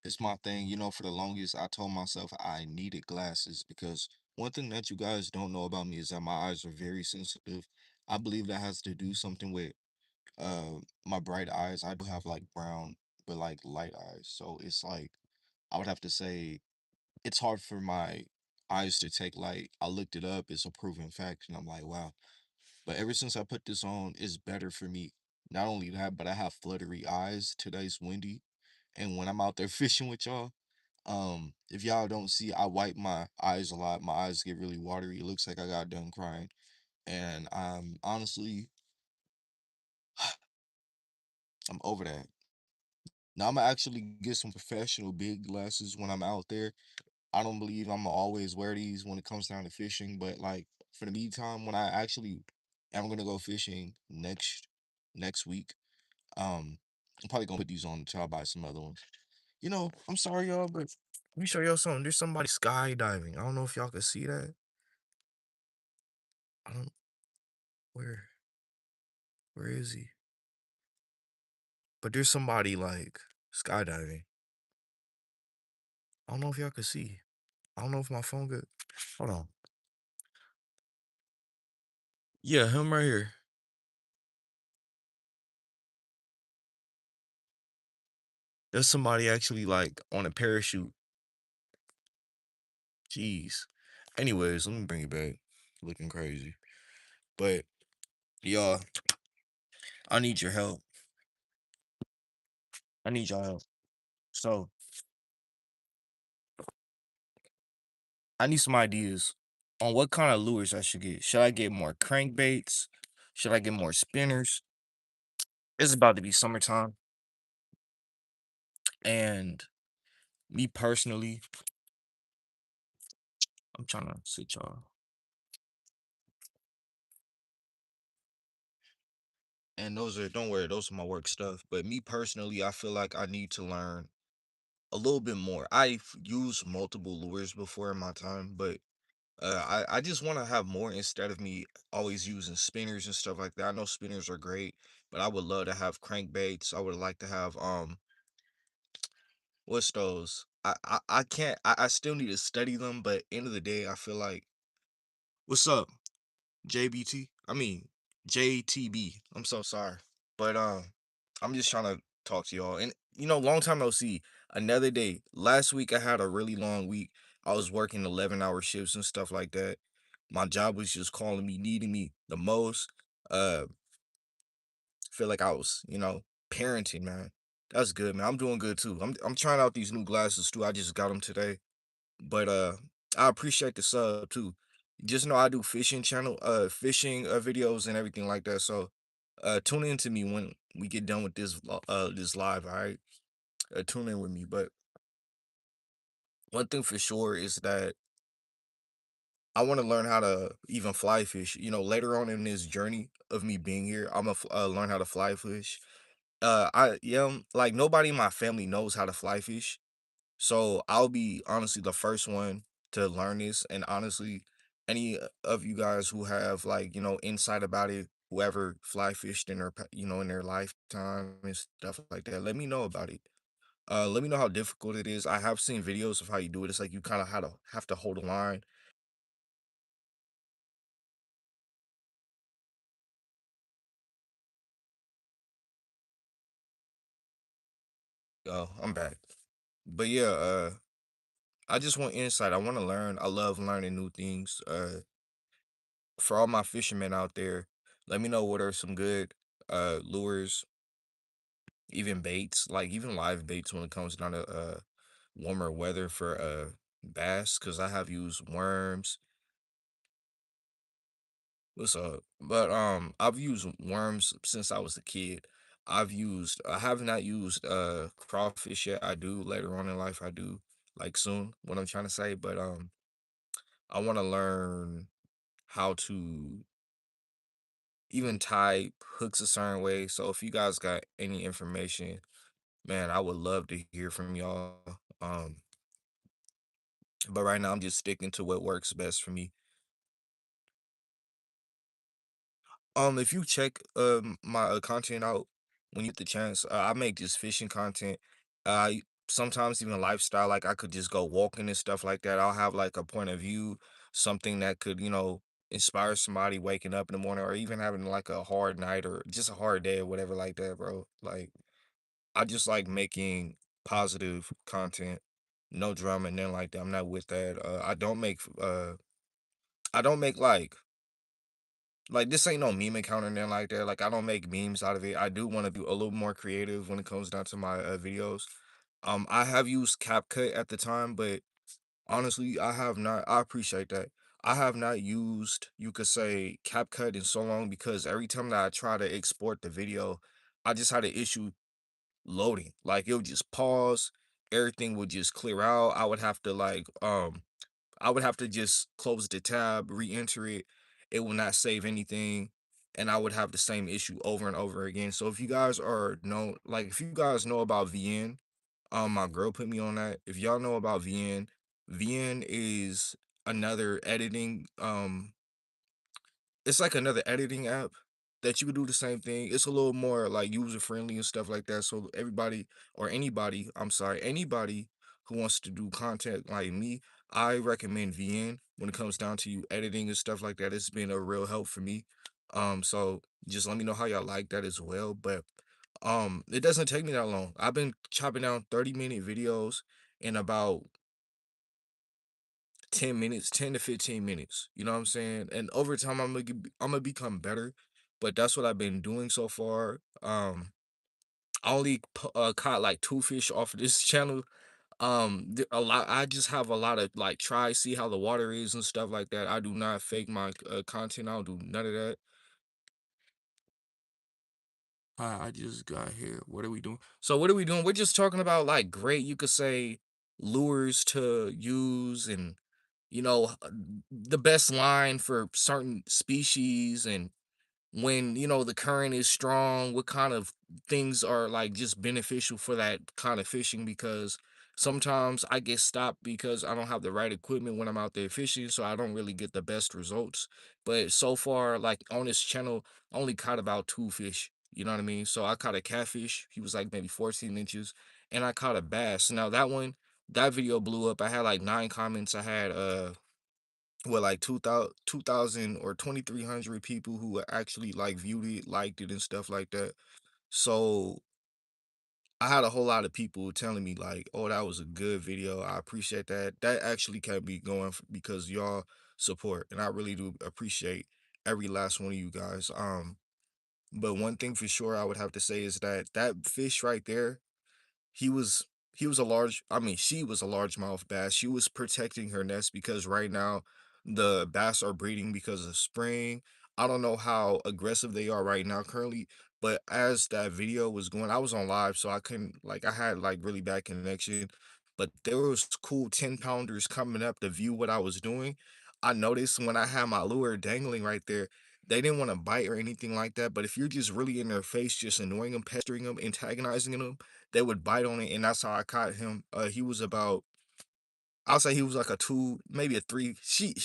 It's my thing. For the longest, I told myself I needed glasses because one thing that you guys don't know about me is that my eyes are very sensitive. I believe that has to do something with my bright eyes. I do have like brown but like light eyes. So it's like I would have to say it's hard for my eyes to take light. I looked it up, it's a proven fact, and I'm like, wow. But ever since I put this on, it's better for me. Not only that, but I have fluttery eyes. Today's windy. And when I'm out there fishing with y'all, if y'all don't see, I wipe my eyes a lot. My eyes get really watery. It looks like I got done crying. And honestly, I'm over that. Now I'm gonna actually get some professional big glasses when I'm out there. I don't believe I'm gonna always wear these when it comes down to fishing, but like for the meantime, when I actually am gonna go fishing next week, I'm probably gonna put these on until I buy some other ones. I'm sorry, y'all, but let me show y'all something. There's somebody skydiving. I don't know if y'all can see that. I don't where where is he? But there's somebody like skydiving. I don't know if y'all can see. I don't know if my phone good. Hold on. Yeah, him right here. There's somebody actually like on a parachute. Jeez. Anyways, let me bring it back. Looking crazy. But y'all, I need your help. I need y'all help. So I need some ideas on what kind of lures I should get. Should I get more crankbaits? Should I get more spinners? It's about to be summertime. And me personally, I'm trying to sit y'all. And don't worry, those are my work stuff. But me personally, I feel like I need to learn a little bit more. I've used multiple lures before in my time, but I just want to have more instead of me always using spinners and stuff like that. I know spinners are great, but I would love to have crankbaits. I would like to have what's those? I can't. I still need to study them, but end of the day, I feel like what's up, JBT? I mean JTB. I'm so sorry, but I'm just trying to talk to y'all, and long time no see. Another day. Last week I had a really long week. I was working 11-hour shifts and stuff like that. My job was just calling me, needing me the most. Uh, feel like I was, parenting, man. That's good, man. I'm doing good too. I'm trying out these new glasses too. I just got them today. But I appreciate the sub too. Just know I do fishing videos and everything like that. So tune in to me when we get done with this live, all right? Tune in with me. But one thing for sure is that I want to learn how to even fly fish. Later on in this journey of me being here, I'm gonna learn how to fly fish. Like nobody in my family knows how to fly fish. So I'll be honestly the first one to learn this. And honestly, any of you guys who have like, insight about it, whoever fly fished in in their lifetime and stuff like that, let me know about it. Let me know how difficult it is. I have seen videos of how you do it. It's like you kind of have to hold a line. Oh, I'm back. But yeah, I just want insight. I want to learn. I love learning new things. For all my fishermen out there, let me know what are some good lures, even baits, like even live baits when it comes down to warmer weather for bass, because I have used worms. What's up? But I've used worms since I was a kid. I have not used crawfish yet. I do later on in life, I do like soon, what I'm trying to say, but I want to learn how to even tie hooks a certain way. So if you guys got any information, man, I would love to hear from y'all. But right now I'm just sticking to what works best for me. If you check my content out when you get the chance, I make just fishing content. sometimes even lifestyle, like I could just go walking and stuff like that. I'll have like a point of view, something that could, inspire somebody waking up in the morning or even having like a hard night or just a hard day or whatever like that, bro. Like I just like making positive content, no drama and then like that. I'm not with that. I don't make like this ain't no meme account or nothing like that. Like I don't make memes out of it. I do want to be a little more creative when it comes down to my videos. I have used CapCut at the time, but honestly, I have not. I appreciate that. I have not used, you could say, CapCut in so long because every time that I try to export the video, I just had an issue loading. Like it would just pause, everything would just clear out. I would have to just close the tab, re-enter it. It will not save anything, and I would have the same issue over and over again. So if you guys if you guys know about VN, my girl put me on that. If y'all know about VN, VN is another editing it's like another editing app that you could do the same thing. It's a little more like user friendly and stuff like that. So everybody or anybody, I'm sorry, anybody who wants to do content like me, I recommend VN when it comes down to you editing and stuff like that. It's been a real help for me. So just let me know how y'all like that as well. But it doesn't take me that long. I've been chopping down 30-minute videos in about 10 minutes, 10 to 15 minutes. You know what I'm saying? And over time I'm gonna become better, but that's what I've been doing so far. I only caught like two fish off of this channel. A lot I just have a lot of like try see how the water is and stuff like that. I do not fake my content. I don't do none of that. Hi, I just got here. What are we doing? So what are we doing? We're just talking about like great, you could say, lures to use and the best line for certain species and when the current is strong, what kind of things are like just beneficial for that kind of fishing because sometimes I get stopped because I don't have the right equipment when I'm out there fishing, so I don't really get the best results. But so far, like on this channel, I only caught about two fish. You know what I mean? So I caught a catfish. He was like maybe 14 inches, and I caught a bass. Now that video blew up. I had like 9 comments. I had like 2,000 or 2,300 people who actually like viewed it, liked it and stuff like that. So I had a whole lot of people telling me like, "Oh, that was a good video. I appreciate that." That actually kept me going because y'all support, and I really do appreciate every last one of you guys. But one thing for sure I would have to say is that that fish right there, he was he was a large I mean, she was a largemouth bass. She was protecting her nest because right now the bass are breeding because of spring. I don't know how aggressive they are right now currently, but as that video was going, I was on live, so I couldn't like I had like really bad connection. But there was cool 10 pounders coming up to view what I was doing. I noticed when I had my lure dangling right there, they didn't want to bite or anything like that. But if you're just really in their face, just annoying them, pestering them, antagonizing them, they would bite on it, and that's how I caught him. He was about, I'll say he was like a two, maybe a three.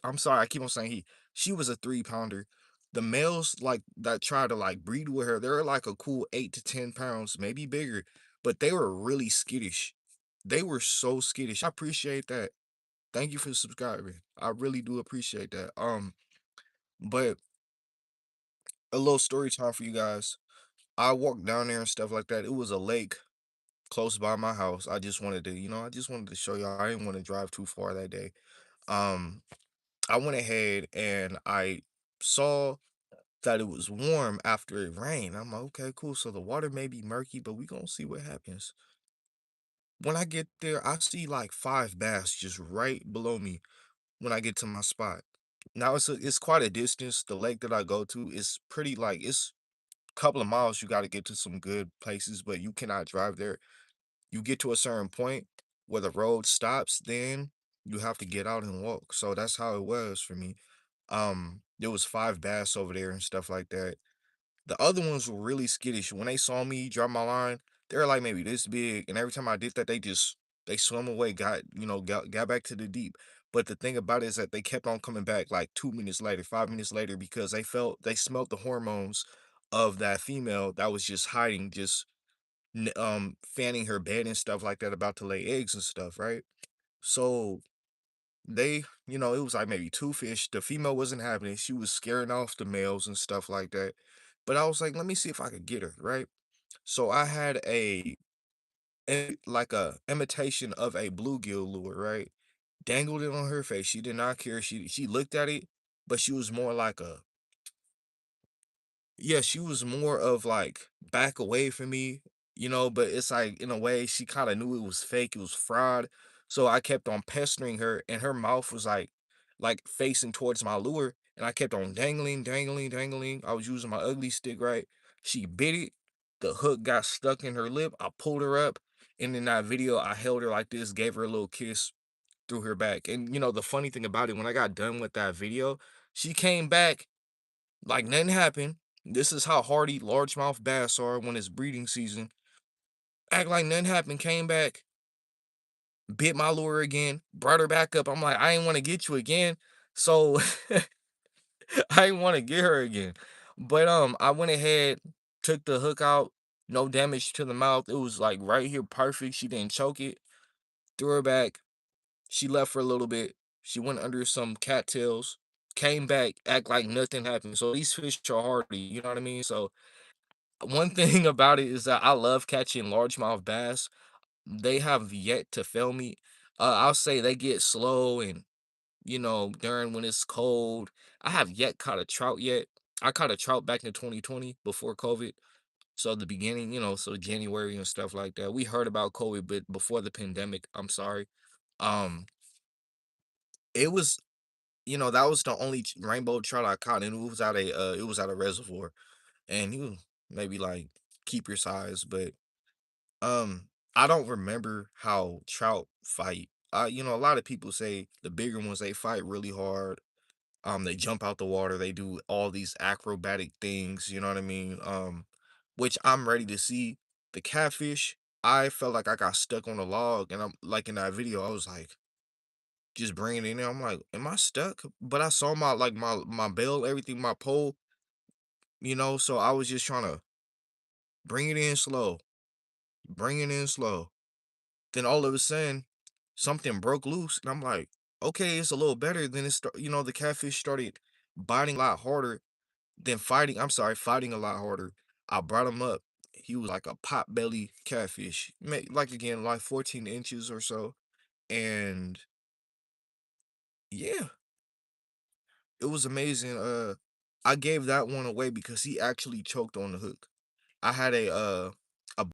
I'm sorry, I keep on saying he. She was a 3 pounder. The males like that try to like breed with her, they're like a cool 8 to 10 pounds, maybe bigger, but they were really skittish. They were so skittish. I appreciate that. Thank you for subscribing. I really do appreciate that. But a little story time for you guys. I walked down there and stuff like that. It was a lake close by my house. I just wanted to show y'all. I didn't want to drive too far that day. Um, I went ahead and I saw that it was warm after it rained. I'm like, okay, cool. So the water may be murky, but we gonna see what happens. When I get there, I see like 5 bass just right below me when I get to my spot. Now it's quite a distance. The lake that I go to is pretty like it's a couple of miles. You got to get to some good places, but you cannot drive there. You get to a certain point where the road stops, then you have to get out and walk. So that's how it was for me. There was 5 bass over there and stuff like that. The other ones were really skittish. When they saw me drop my line, they were like maybe this big, and every time I did that, they swam away, got back to the deep. But the thing about it is that they kept on coming back like 2 minutes later, 5 minutes later, because they smelled the hormones of that female that was just hiding, just fanning her bed and stuff like that, about to lay eggs and stuff, right? So it was like maybe two fish. The female wasn't having it. She was scaring off the males and stuff like that. But I was like, let me see if I could get her, right? So I had like a imitation of a bluegill lure, right? Dangled it on her face. She did not care. She looked at it, but she was more like a yeah, she was more of like back away from me, but it's like in a way she kind of knew it was fake, it was fraud. So I kept on pestering her and her mouth was like facing towards my lure and I kept on dangling, dangling, dangling. I was using my ugly stick, right? She bit it. The hook got stuck in her lip. I pulled her up and in that video I held her like this, gave her a little kiss through her back. And the funny thing about it, when I got done with that video, she came back like nothing happened. This is how hardy largemouth bass are when it's breeding season. Act like nothing happened, came back, bit my lure again, brought her back up. I'm like, I ain't want to get you again. So I ain't want to get her again. But I went ahead, took the hook out, no damage to the mouth. It was like right here, perfect. She didn't choke it. Threw her back. She left for a little bit. She went under some cattails, came back, act like nothing happened. So these fish are hardy, you know what I mean? So one thing about it is that I love catching largemouth bass. They have yet to fail me. I'll say they get slow and, during when it's cold. I have yet caught a trout yet. I caught a trout back in 2020 before COVID. So the beginning, so January and stuff like that. We heard about COVID, but before the pandemic, I'm sorry. Um, it was, that was the only rainbow trout I caught, and it was at a reservoir, and he was maybe like keeper size, but I don't remember how trout fight. A lot of people say the bigger ones they fight really hard. They jump out the water, they do all these acrobatic things, you know what I mean? Which I'm ready to see. The catfish, I felt like I got stuck on a log, and I'm like in that video, I was like just bringing it in. I'm like, am I stuck? But I saw my bail, everything, my pole, so I was just trying to bring it in slow, bring it in slow. Then all of a sudden, something broke loose, and I'm like, "Okay, it's a little better." Then the catfish started biting a lot harder than fighting. I'm sorry, fighting a lot harder. I brought him up. He was like a pot belly catfish, like again, like 14 inches or so. And yeah, it was amazing. I gave that one away because he actually choked on the hook. I had